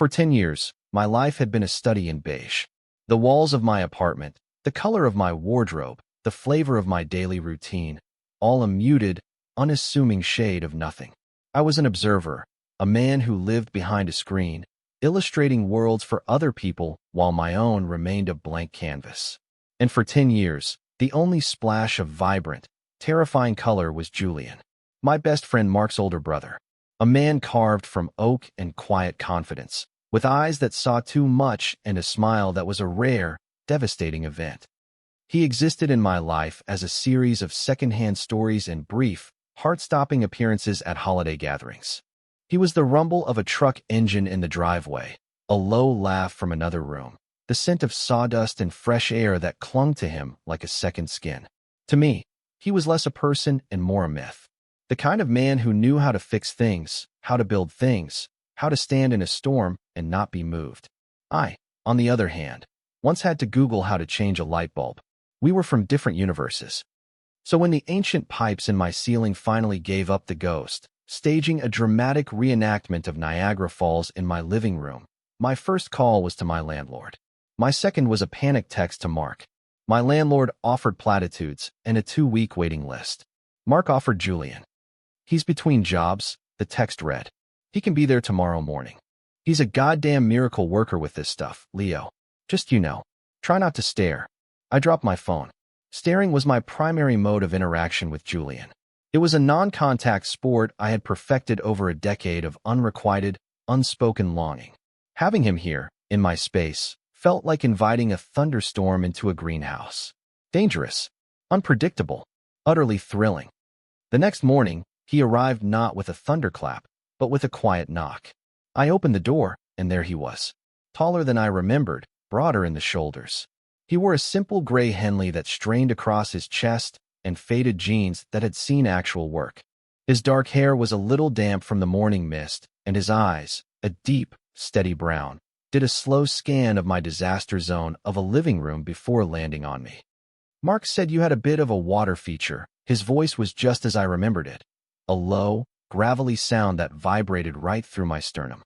For 10 years, my life had been a study in beige. The walls of my apartment, the color of my wardrobe, the flavor of my daily routine, all a muted, unassuming shade of nothing. I was an observer, a man who lived behind a screen, illustrating worlds for other people while my own remained a blank canvas. And for 10 years, the only splash of vibrant, terrifying color was Julian, my best friend Mark's older brother, a man carved from oak and quiet confidence, with eyes that saw too much and a smile that was a rare, devastating event. He existed in my life as a series of secondhand stories and brief, heart-stopping appearances at holiday gatherings. He was the rumble of a truck engine in the driveway, a low laugh from another room, the scent of sawdust and fresh air that clung to him like a second skin. To me, he was less a person and more a myth. The kind of man who knew how to fix things, how to build things, how to stand in a storm and not be moved. I, on the other hand, once had to Google how to change a light bulb. We were from different universes. So when the ancient pipes in my ceiling finally gave up the ghost, staging a dramatic reenactment of Niagara Falls in my living room, my first call was to my landlord. My second was a panic text to Mark. My landlord offered platitudes and a 2-week waiting list. Mark offered Julian. He's between jobs, the text read. He can be there tomorrow morning. He's a goddamn miracle worker with this stuff, Leo. Just try not to stare. I dropped my phone. Staring was my primary mode of interaction with Julian. It was a non-contact sport I had perfected over a decade of unrequited, unspoken longing. Having him here, in my space, felt like inviting a thunderstorm into a greenhouse. Dangerous, unpredictable, utterly thrilling. The next morning, he arrived not with a thunderclap, but with a quiet knock. I opened the door, and there he was. Taller than I remembered, broader in the shoulders. He wore a simple gray Henley that strained across his chest and faded jeans that had seen actual work. His dark hair was a little damp from the morning mist, and his eyes, a deep, steady brown, did a slow scan of my disaster zone of a living room before landing on me. Mark said you had a bit of a water feature. His voice was just as I remembered it, a low, gravelly sound that vibrated right through my sternum.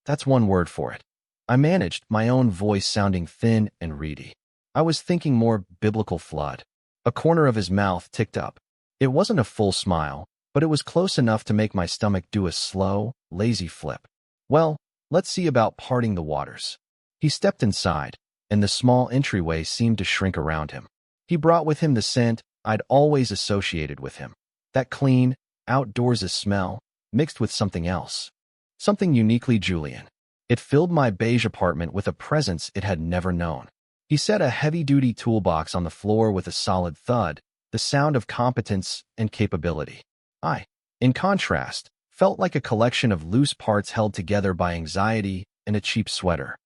That's one word for it. I managed, my own voice sounding thin and reedy. I was thinking more biblical flood. A corner of his mouth ticked up. It wasn't a full smile, but it was close enough to make my stomach do a slow, lazy flip. Well, let's see about parting the waters. He stepped inside, and the small entryway seemed to shrink around him. He brought with him the scent I'd always associated with him. That clean, outdoorsy smell, mixed with something else. Something uniquely Julian. It filled my beige apartment with a presence it had never known. He set a heavy-duty toolbox on the floor with a solid thud, the sound of competence and capability. I, in contrast, felt like a collection of loose parts held together by anxiety and a cheap sweater.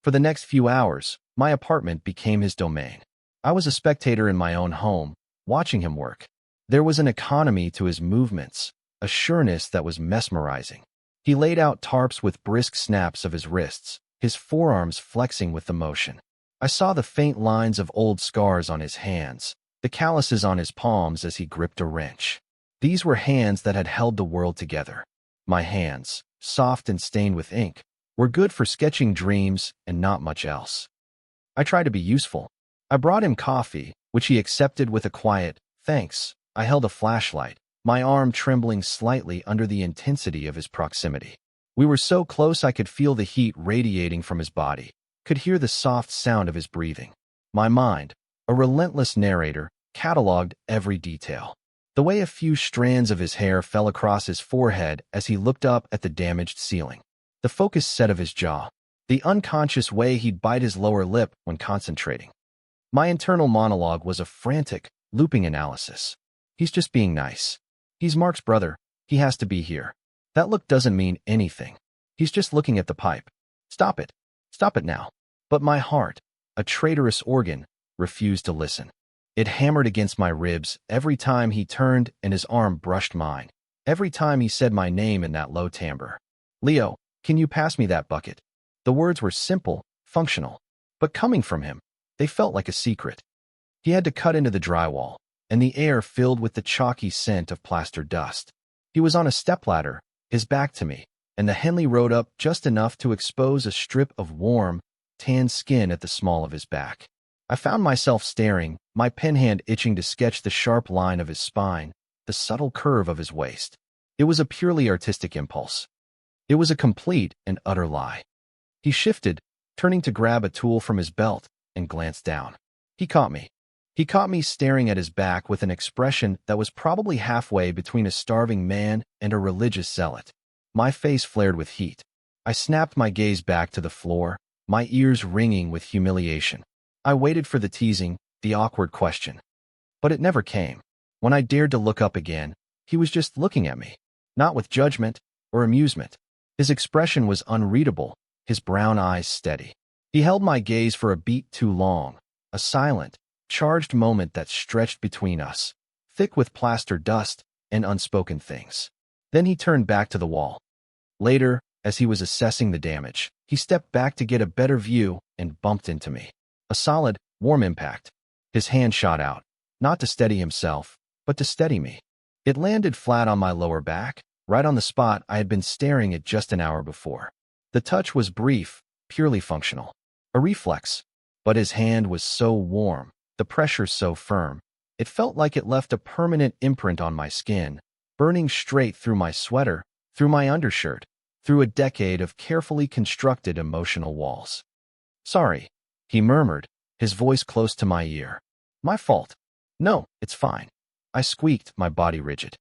For the next few hours, my apartment became his domain. I was a spectator in my own home, watching him work. There was an economy to his movements, a sureness that was mesmerizing. He laid out tarps with brisk snaps of his wrists, his forearms flexing with the motion. I saw the faint lines of old scars on his hands, the calluses on his palms as he gripped a wrench. These were hands that had held the world together. My hands, soft and stained with ink, were good for sketching dreams and not much else. I tried to be useful. I brought him coffee, which he accepted with a quiet, "Thanks." I held a flashlight, my arm trembling slightly under the intensity of his proximity. We were so close I could feel the heat radiating from his body, could hear the soft sound of his breathing. My mind, a relentless narrator, cataloged every detail. The way a few strands of his hair fell across his forehead as he looked up at the damaged ceiling. The focused set of his jaw. The unconscious way he'd bite his lower lip when concentrating. My internal monologue was a frantic, looping analysis. He's just being nice. He's Mark's brother. He has to be here. That look doesn't mean anything. He's just looking at the pipe. Stop it. Stop it now. But my heart, a traitorous organ, refused to listen. It hammered against my ribs every time he turned and his arm brushed mine. Every time he said my name in that low timbre. "Leo, can you pass me that bucket?" The words were simple, functional, but coming from him, they felt like a secret. He had to cut into the drywall, and the air filled with the chalky scent of plaster dust. He was on a stepladder, his back to me, and the Henley rode up just enough to expose a strip of warm, tan skin at the small of his back. I found myself staring, my pen hand itching to sketch the sharp line of his spine, the subtle curve of his waist. It was a purely artistic impulse. It was a complete and utter lie. He shifted, turning to grab a tool from his belt, and glanced down. He caught me. He caught me staring at his back with an expression that was probably halfway between a starving man and a religious zealot. My face flared with heat. I snapped my gaze back to the floor, my ears ringing with humiliation. I waited for the teasing, the awkward question. But it never came. When I dared to look up again, he was just looking at me, not with judgment or amusement. His expression was unreadable, his brown eyes steady. He held my gaze for a beat too long, a silent, charged moment that stretched between us, thick with plaster dust and unspoken things. Then he turned back to the wall. Later, as he was assessing the damage, he stepped back to get a better view and bumped into me. A solid, warm impact. His hand shot out, not to steady himself, but to steady me. It landed flat on my lower back, right on the spot I had been staring at just an hour before. The touch was brief, purely functional. A reflex. But his hand was so warm, the pressure so firm, it felt like it left a permanent imprint on my skin, burning straight through my sweater, through my undershirt, through a decade of carefully constructed emotional walls. "Sorry," he murmured, his voice close to my ear. "My fault." "No, it's fine," I squeaked, my body rigid.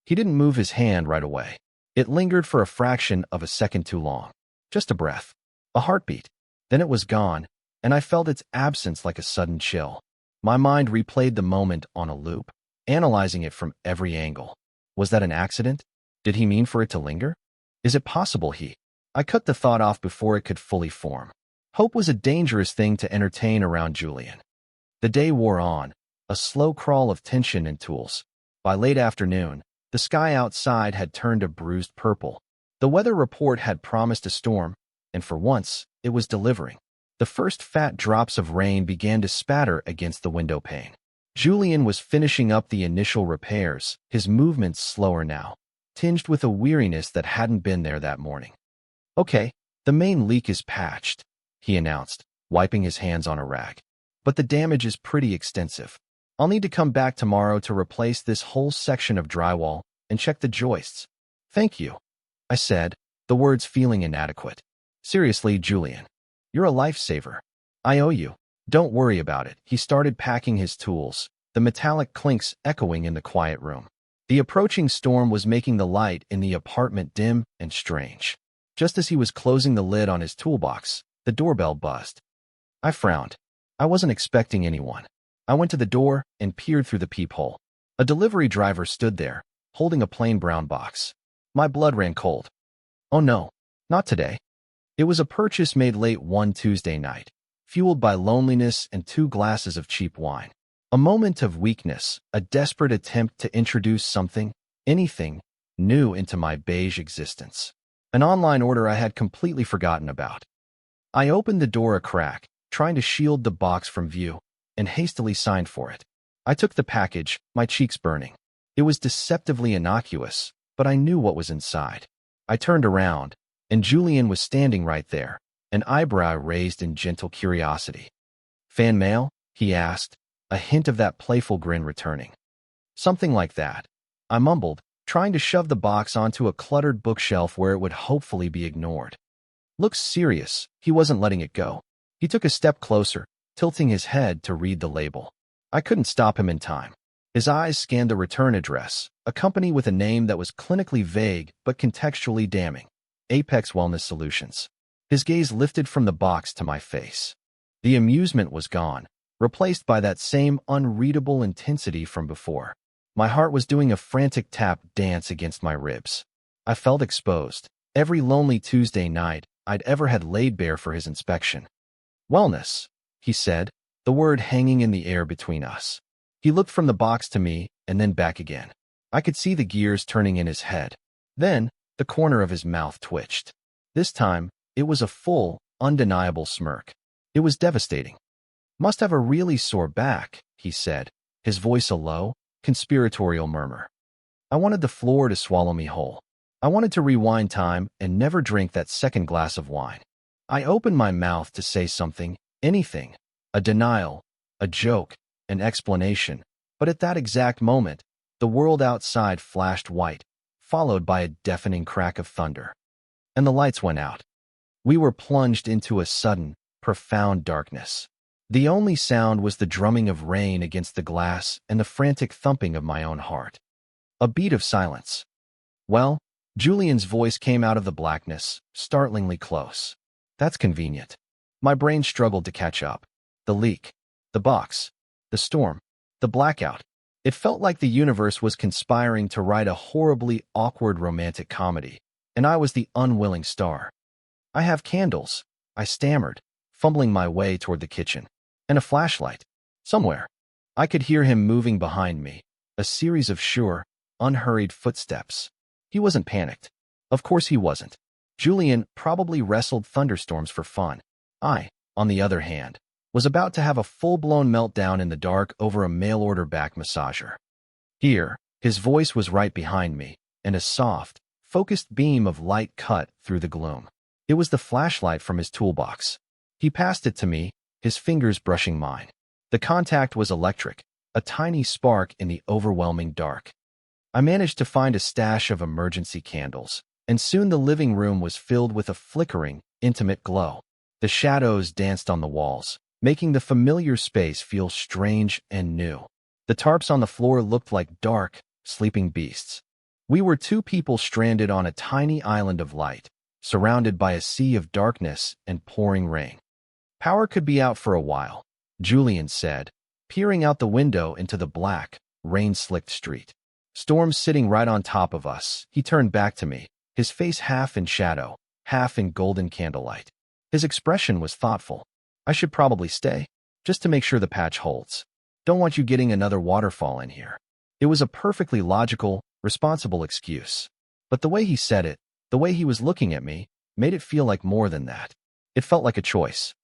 He didn't move his hand right away. It lingered for a fraction of a second too long. Just a breath. A heartbeat. Then it was gone, and I felt its absence like a sudden chill. My mind replayed the moment on a loop, analyzing it from every angle. Was that an accident? Did he mean for it to linger? Is it possible he... I cut the thought off before it could fully form. Hope was a dangerous thing to entertain around Julian. The day wore on, a slow crawl of tension and tools. By late afternoon, the sky outside had turned a bruised purple. The weather report had promised a storm, and for once, it was delivering. The first fat drops of rain began to spatter against the window pane. Julian was finishing up the initial repairs, his movements slower now, tinged with a weariness that hadn't been there that morning. "Okay, the main leak is patched," he announced, wiping his hands on a rag. "But the damage is pretty extensive. I'll need to come back tomorrow to replace this whole section of drywall and check the joists." "Thank you," I said, the words feeling inadequate. "Seriously, Julian. You're a lifesaver. I owe you." "Don't worry about it." He started packing his tools, the metallic clinks echoing in the quiet room. The approaching storm was making the light in the apartment dim and strange. Just as he was closing the lid on his toolbox, the doorbell buzzed. I frowned. I wasn't expecting anyone. I went to the door and peered through the peephole. A delivery driver stood there, holding a plain brown box. My blood ran cold. Oh no, not today. It was a purchase made late one Tuesday night, fueled by loneliness and 2 glasses of cheap wine. A moment of weakness, a desperate attempt to introduce something, anything, new into my beige existence. An online order I had completely forgotten about. I opened the door a crack, trying to shield the box from view, and hastily signed for it. I took the package, my cheeks burning. It was deceptively innocuous, but I knew what was inside. I turned around, and Julian was standing right there, an eyebrow raised in gentle curiosity. "Fan mail?" he asked, a hint of that playful grin returning. "Something like that," I mumbled, trying to shove the box onto a cluttered bookshelf where it would hopefully be ignored. "Looks serious." He wasn't letting it go. He took a step closer, tilting his head to read the label. I couldn't stop him in time. His eyes scanned the return address, a company with a name that was clinically vague but contextually damning. Apex Wellness Solutions. His gaze lifted from the box to my face. The amusement was gone, replaced by that same unreadable intensity from before. My heart was doing a frantic tap dance against my ribs. I felt exposed. Every lonely Tuesday night I'd ever had laid bare for his inspection. "Wellness," he said, the word hanging in the air between us. He looked from the box to me and then back again. I could see the gears turning in his head. Then, the corner of his mouth twitched. This time, it was a full, undeniable smirk. It was devastating. "Must have a really sore back," he said, his voice a low, conspiratorial murmur. I wanted the floor to swallow me whole. I wanted to rewind time and never drink that second glass of wine. I opened my mouth to say something, anything, a denial, a joke, an explanation, but at that exact moment, the world outside flashed white, followed by a deafening crack of thunder. And the lights went out. We were plunged into a sudden, profound darkness. The only sound was the drumming of rain against the glass and the frantic thumping of my own heart. A beat of silence. Well, Julian's voice came out of the blackness, startlingly close. That's convenient. My brain struggled to catch up. The leak, the box, the storm, the blackout. It felt like the universe was conspiring to write a horribly awkward romantic comedy, and I was the unwilling star. I have candles, I stammered, fumbling my way toward the kitchen. And a flashlight. Somewhere. I could hear him moving behind me, a series of sure, unhurried footsteps. He wasn't panicked. Of course he wasn't. Julian probably wrestled thunderstorms for fun. I, on the other hand, was about to have a full-blown meltdown in the dark over a mail-order back massager. Here, his voice was right behind me, and a soft, focused beam of light cut through the gloom. It was the flashlight from his toolbox. He passed it to me, his fingers brushing mine. The contact was electric, a tiny spark in the overwhelming dark. I managed to find a stash of emergency candles, and soon the living room was filled with a flickering, intimate glow. The shadows danced on the walls, making the familiar space feel strange and new. The tarps on the floor looked like dark, sleeping beasts. We were two people stranded on a tiny island of light, surrounded by a sea of darkness and pouring rain. Power could be out for a while, Julian said, peering out the window into the black, rain-slicked street. Storm sitting right on top of us. He turned back to me, his face half in shadow, half in golden candlelight. His expression was thoughtful. I should probably stay, just to make sure the patch holds. Don't want you getting another waterfall in here. It was a perfectly logical, responsible excuse. But the way he said it, the way he was looking at me, made it feel like more than that. It felt like a choice.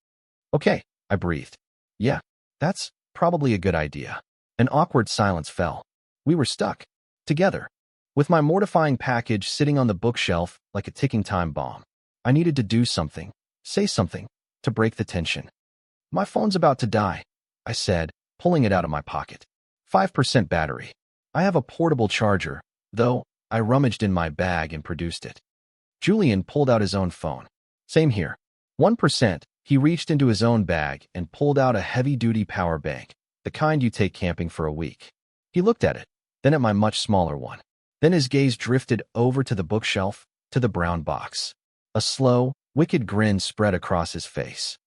Okay, I breathed. Yeah, that's probably a good idea. An awkward silence fell. We were stuck. Together. With my mortifying package sitting on the bookshelf like a ticking time bomb. I needed to do something, say something, to break the tension. My phone's about to die, I said, pulling it out of my pocket. 5% battery. I have a portable charger, though. I rummaged in my bag and produced it. Julian pulled out his own phone. Same here. 1%. He reached into his own bag and pulled out a heavy-duty power bank, the kind you take camping for a week. He looked at it, then at my much smaller one. Then his gaze drifted over to the bookshelf, to the brown box. A slow, wicked grin spread across his face.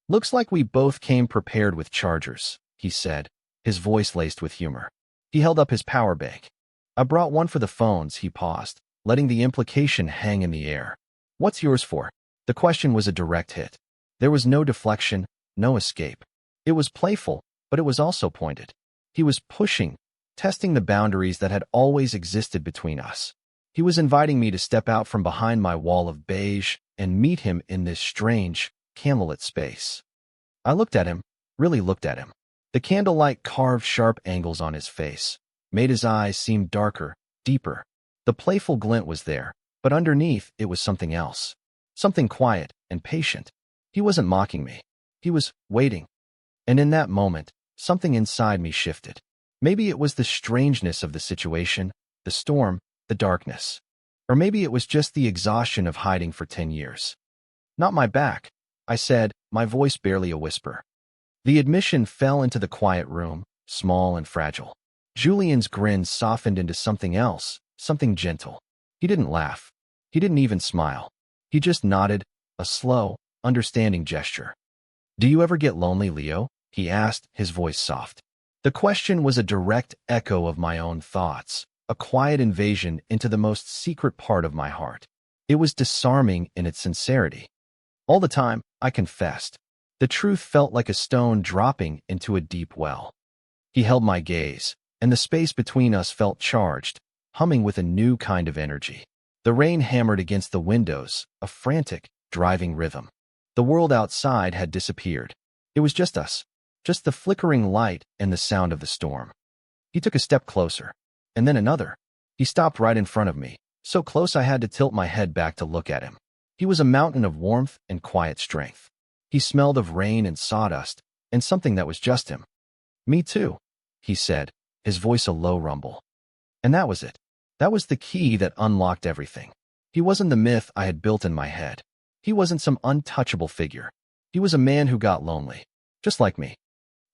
Looks like we both came prepared with chargers, he said, his voice laced with humor. He held up his power bank. I brought one for the phones. He paused, letting the implication hang in the air. What's yours for? The question was a direct hit. There was no deflection, no escape. It was playful, but it was also pointed. He was pushing, testing the boundaries that had always existed between us. He was inviting me to step out from behind my wall of beige and meet him in this strange, candlelit space. I looked at him, really looked at him. The candlelight carved sharp angles on his face, made his eyes seem darker, deeper. The playful glint was there, but underneath it was something else. Something quiet and patient. He wasn't mocking me. He was waiting. And in that moment, something inside me shifted. Maybe it was the strangeness of the situation, the storm, the darkness. Or maybe it was just the exhaustion of hiding for 10 years. Not my back, I said, my voice barely a whisper. The admission fell into the quiet room, small and fragile. Julian's grin softened into something else, something gentle. He didn't laugh. He didn't even smile. He just nodded, a slow, understanding gesture. Do you ever get lonely, Leo? He asked, his voice soft. The question was a direct echo of my own thoughts, a quiet invasion into the most secret part of my heart. It was disarming in its sincerity. All the time, I confessed. The truth felt like a stone dropping into a deep well. He held my gaze, and the space between us felt charged, humming with a new kind of energy. The rain hammered against the windows, a frantic, driving rhythm. The world outside had disappeared. It was just us, just the flickering light and the sound of the storm. He took a step closer, and then another. He stopped right in front of me, So close I had to tilt my head back to look at him. He was a mountain of warmth and quiet strength. He smelled of rain and sawdust, and something that was just him. "Me too," he said, his voice a low rumble. And that was it. That was the key that unlocked everything. He wasn't the myth I had built in my head. He wasn't some untouchable figure. He was a man who got lonely, just like me.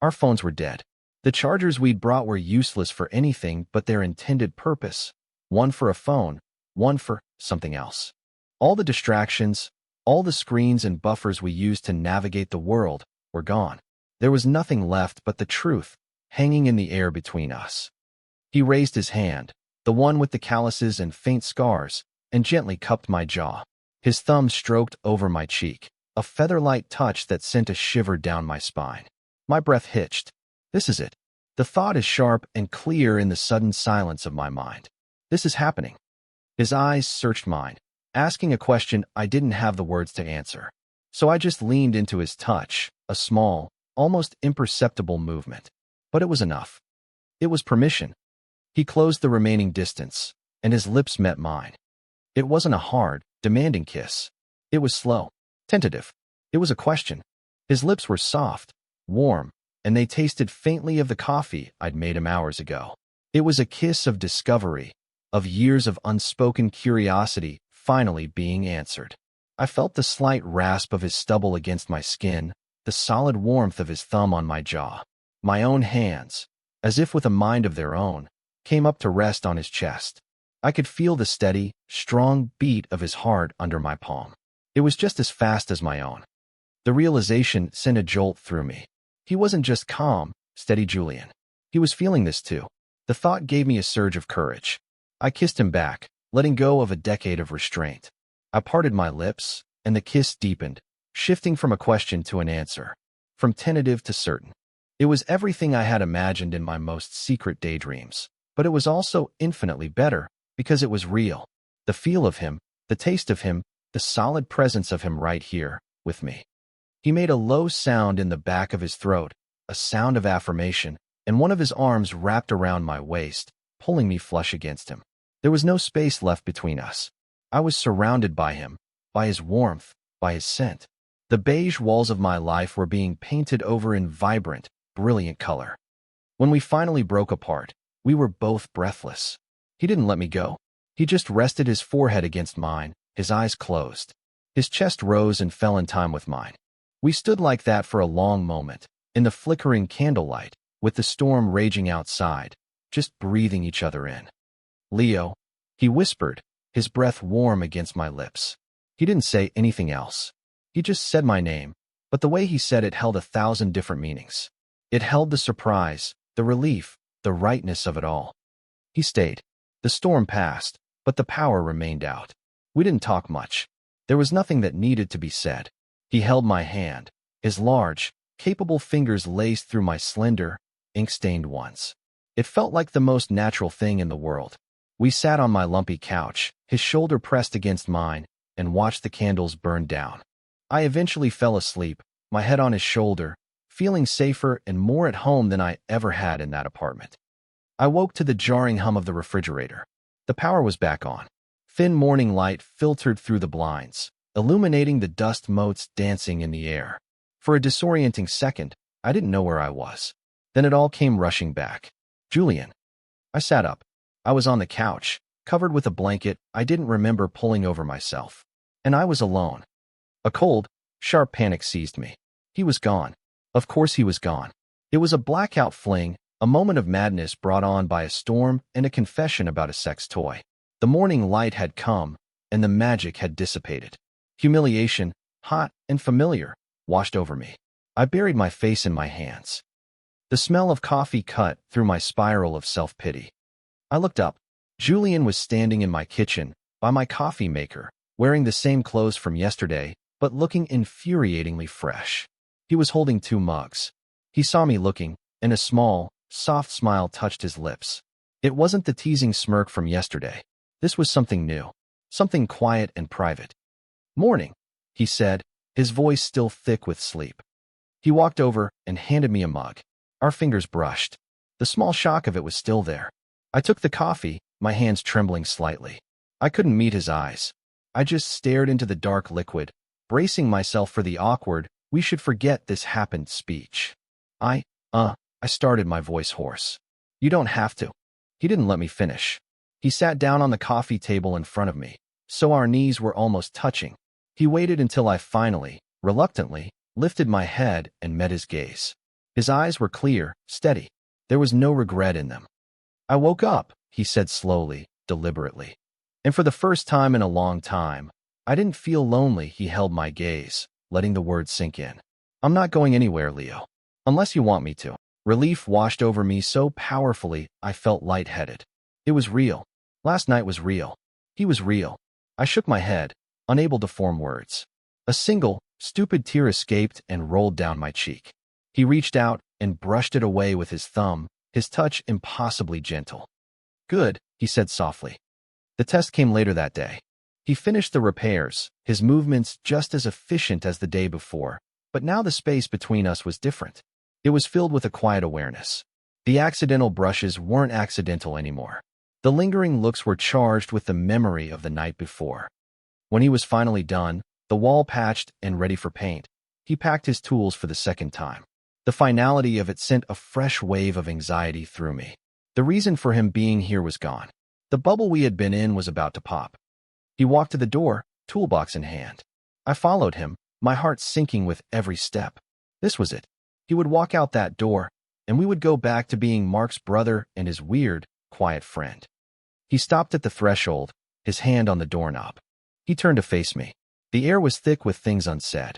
Our phones were dead. The chargers we'd brought were useless for anything but their intended purpose. One for a phone, one for something else. All the distractions, all the screens and buffers we used to navigate the world were gone. There was nothing left but the truth, hanging in the air between us. He raised his hand, the one with the calluses and faint scars, and gently cupped my jaw. His thumb stroked over my cheek, a feather-light touch that sent a shiver down my spine. My breath hitched. This is it. The thought is sharp and clear in the sudden silence of my mind. This is happening. His eyes searched mine, asking a question I didn't have the words to answer. So I just leaned into his touch, a small, almost imperceptible movement. But it was enough. It was permission. He closed the remaining distance, and his lips met mine. It wasn't a hard, demanding kiss. It was slow, tentative. It was a question. His lips were soft, warm, and they tasted faintly of the coffee I'd made him hours ago. It was a kiss of discovery, of years of unspoken curiosity finally being answered. I felt the slight rasp of his stubble against my skin, the solid warmth of his thumb on my jaw. My own hands, as if with a mind of their own, came up to rest on his chest. I could feel the steady, strong beat of his heart under my palm. It was just as fast as my own. The realization sent a jolt through me. He wasn't just calm, steady Julian. He was feeling this too. The thought gave me a surge of courage. I kissed him back, letting go of a decade of restraint. I parted my lips, and the kiss deepened, shifting from a question to an answer, from tentative to certain. It was everything I had imagined in my most secret daydreams, but it was also infinitely better because it was real. The feel of him, the taste of him, the solid presence of him right here, with me. He made a low sound in the back of his throat, a sound of affirmation, and one of his arms wrapped around my waist, pulling me flush against him. There was no space left between us. I was surrounded by him, by his warmth, by his scent. The beige walls of my life were being painted over in vibrant, brilliant color. When we finally broke apart, we were both breathless. He didn't let me go. He just rested his forehead against mine, his eyes closed. His chest rose and fell in time with mine. We stood like that for a long moment, in the flickering candlelight, with the storm raging outside, just breathing each other in. "Leo," he whispered, his breath warm against my lips. He didn't say anything else. He just said my name, but the way he said it held 1,000 different meanings. It held the surprise, the relief, the rightness of it all. He stayed. The storm passed, but the power remained out. We didn't talk much. There was nothing that needed to be said. He held my hand, his large, capable fingers laced through my slender, ink-stained ones. It felt like the most natural thing in the world. We sat on my lumpy couch, his shoulder pressed against mine, and watched the candles burn down. I eventually fell asleep, my head on his shoulder, feeling safer and more at home than I ever had in that apartment. I woke to the jarring hum of the refrigerator. The power was back on. Thin morning light filtered through the blinds, illuminating the dust motes dancing in the air. For a disorienting second, I didn't know where I was. Then it all came rushing back. "Julian." I sat up. I was on the couch, covered with a blanket I didn't remember pulling over myself. And I was alone. A cold, sharp panic seized me. He was gone. Of course he was gone. It was a blackout fling, a moment of madness brought on by a storm and a confession about a sex toy. The morning light had come, and the magic had dissipated. Humiliation, hot and familiar, washed over me. I buried my face in my hands. The smell of coffee cut through my spiral of self-pity. I looked up. Julian was standing in my kitchen, by my coffee maker, wearing the same clothes from yesterday, but looking infuriatingly fresh. He was holding 2 mugs. He saw me looking, and a small, soft smile touched his lips. It wasn't the teasing smirk from yesterday. This was something new, something quiet and private. "Morning," he said, his voice still thick with sleep. He walked over and handed me a mug. Our fingers brushed. The small shock of it was still there. I took the coffee, my hands trembling slightly. I couldn't meet his eyes. I just stared into the dark liquid, bracing myself for the awkward, "we should forget this happened" speech. I started, my voice hoarse. "You don't have to." He didn't let me finish. He sat down on the coffee table in front of me, so our knees were almost touching. He waited until I finally, reluctantly, lifted my head and met his gaze. His eyes were clear, steady. There was no regret in them. "I woke up," he said slowly, deliberately. And for the first time in a long time, I didn't feel lonely. He held my gaze, letting the words sink in. "I'm not going anywhere, Leo. Unless you want me to." Relief washed over me so powerfully I felt lightheaded. It was real. Last night was real. He was real. I shook my head, unable to form words. A single, stupid tear escaped and rolled down my cheek. He reached out and brushed it away with his thumb, his touch impossibly gentle. "Good," he said softly. The test came later that day. He finished the repairs, his movements just as efficient as the day before, but now the space between us was different. It was filled with a quiet awareness. The accidental brushes weren't accidental anymore. The lingering looks were charged with the memory of the night before. When he was finally done, the wall patched and ready for paint, he packed his tools for the second time. The finality of it sent a fresh wave of anxiety through me. The reason for him being here was gone. The bubble we had been in was about to pop. He walked to the door, toolbox in hand. I followed him, my heart sinking with every step. This was it. He would walk out that door, and we would go back to being Mark's brother and his weird, quiet friend. He stopped at the threshold, his hand on the doorknob. He turned to face me. The air was thick with things unsaid.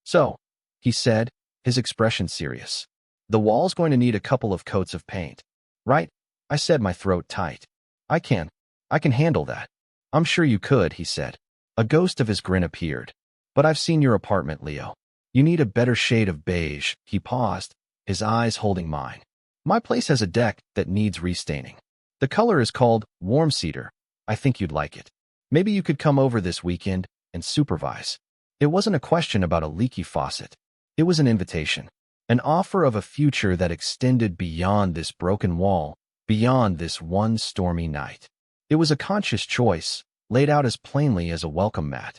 "So," he said, his expression serious, "the wall's going to need a couple of coats of paint, right?" I said, my throat tight. I can handle that." "I'm sure you could," he said. A ghost of his grin appeared. "But I've seen your apartment, Leo. You need a better shade of beige." He paused, his eyes holding mine. "My place has a deck that needs restaining. The color is called warm cedar. I think you'd like it. Maybe you could come over this weekend and supervise." It wasn't a question about a leaky faucet. It was an invitation, an offer of a future that extended beyond this broken wall, beyond this one stormy night. It was a conscious choice, laid out as plainly as a welcome mat.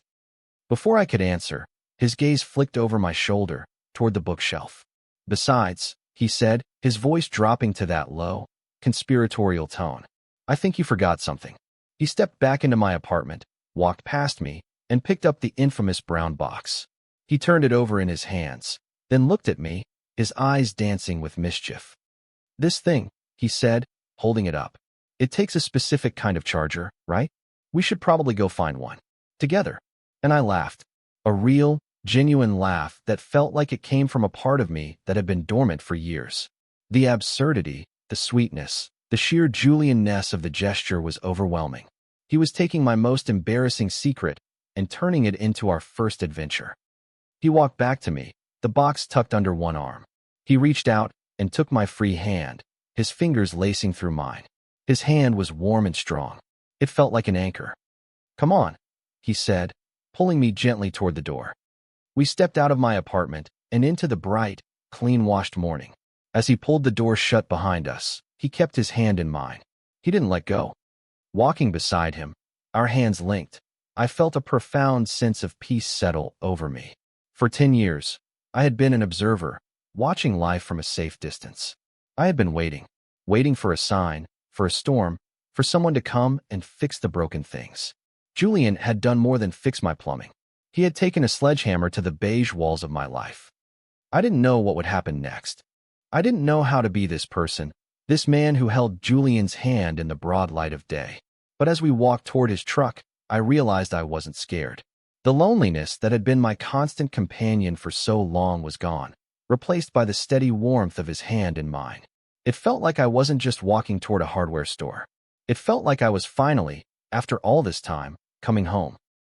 Before I could answer, his gaze flicked over my shoulder, toward the bookshelf. "Besides," he said, his voice dropping to that low, conspiratorial tone, "I think you forgot something." He stepped back into my apartment, walked past me, and picked up the infamous brown box. He turned it over in his hands, then looked at me, his eyes dancing with mischief. "This thing," he said, holding it up. "It takes a specific kind of charger, right? We should probably go find one. Together." And I laughed. A real, genuine laugh that felt like it came from a part of me that had been dormant for years. The absurdity, the sweetness, the sheer Julian-ness of the gesture was overwhelming. He was taking my most embarrassing secret and turning it into our first adventure. He walked back to me, the box tucked under one arm. He reached out and took my free hand, his fingers lacing through mine. His hand was warm and strong. It felt like an anchor. "Come on," he said, pulling me gently toward the door. We stepped out of my apartment and into the bright, clean-washed morning. As he pulled the door shut behind us, he kept his hand in mine. He didn't let go. Walking beside him, our hands linked, I felt a profound sense of peace settle over me. For 10 years, I had been an observer, watching life from a safe distance. I had been waiting for a sign, for a storm, for someone to come and fix the broken things. Julian had done more than fix my plumbing. He had taken a sledgehammer to the beige walls of my life. I didn't know what would happen next. I didn't know how to be this person, this man who held Julian's hand in the broad light of day. But as we walked toward his truck, I realized I wasn't scared. The loneliness that had been my constant companion for so long was gone, replaced by the steady warmth of his hand in mine. It felt like I wasn't just walking toward a hardware store. It felt like I was finally, after all this time, coming home.